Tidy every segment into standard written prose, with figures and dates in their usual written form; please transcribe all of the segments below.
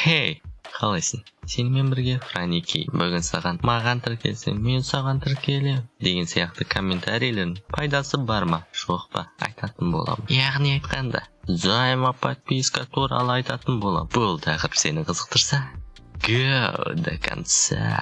Хей, қалайсың? Сенімен бірге Франики. Бүгін саған маған тіркелсең, мен саған тіркелем деген сияқты комментарийлердің пайдасы бар ма, жоқ па айтатын боламын. Яғни айтқанда, займа подписка туралы айтатын боламын. Бұл тақырып сені қызықтырса, go до конца.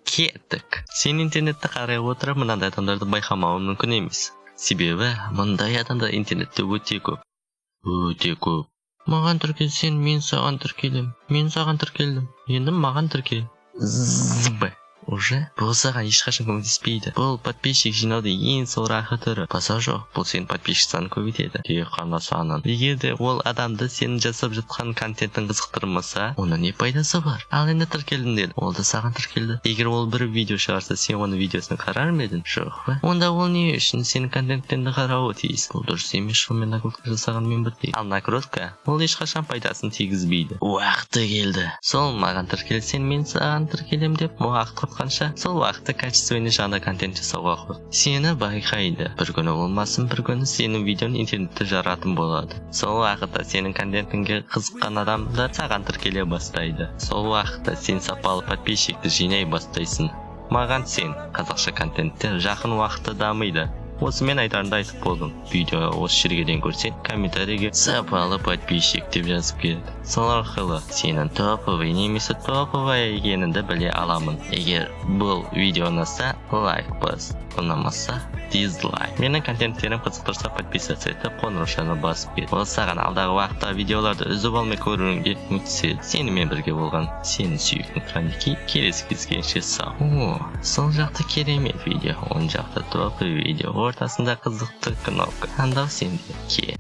Кеттік. Сен интернетті қарай отырып, мынандай адамдарды байқамауы мүмкін емес. Себебі, мұндай адамдар интернетте өте көп. Маған тіркелсең, мен саған тіркелем. Мен саған тіркелдім. Енді маған тіркел. Зб. Уже? Бұл саған ешқашан көмектеспейді. Бұл подписчик жинауды ең сорақы түрі. Баса жоқ, бұл сенің подписчик санын көбейтеді. Тек қана санын. Егер де ол адамды сенің жасап жатқан контентін қызықтырмаса, оның не пайдасы бар? Ал енді тіркелдім деді. Ол да саған тіркелді. Егер ол бір видео шығарса, сен оның видеосын қарар ма едің? Жоқ па? Онда ол не үшін сенің контентіңді қарауы тиіс? Бұл дұрыс емес, шынымен накрутка жасағанмен бірдей. Ал накрутка ол ешқашан пайдасын тигізбейді. Уақыты келді. Сол маған тіркелсең, мен саған тіркелем деп уақыт қанша, сол уақытта качественный жаңа контент жасауға қой. Сені байқайды. Бір күні болмасын, бір күні сенің видеоң интернетте жаратын болады. Сол уақытта сенің контентіңге қызыққан адамдар саған тіркеле бастайды. Сол уақытта сен сапалы подписчикті жинай бастайсың. Маған сен қазақша контенттер жақын уақытта дамиды. Осымен айтарында айтып болдым. Видео осы жерге дейін көрсең, комментарийге сапалы подписчик деп жазып келеді. Сол арқылы сенің топовый немесе топовая екеніңді біле аламын. Егер бұл видео ұнаса, лайк бас. Ұнамаса, дизлайк. Менің контенттерім қызықтырса, подписаться етіп, қоңыраушаны басып кет. Ол саған алдағы уақытта видеоларды үзіп алмай көруіңе көмектеседі. Сенімен бірге болған сенің сүйіктің Франики. Келесі кездескенше сау. Сол жақта керемет видео, оң жақта топовый видео, ортасында қызықты кнопка. Таңдау сенде. Ке.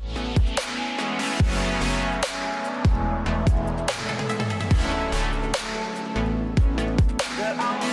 that I'm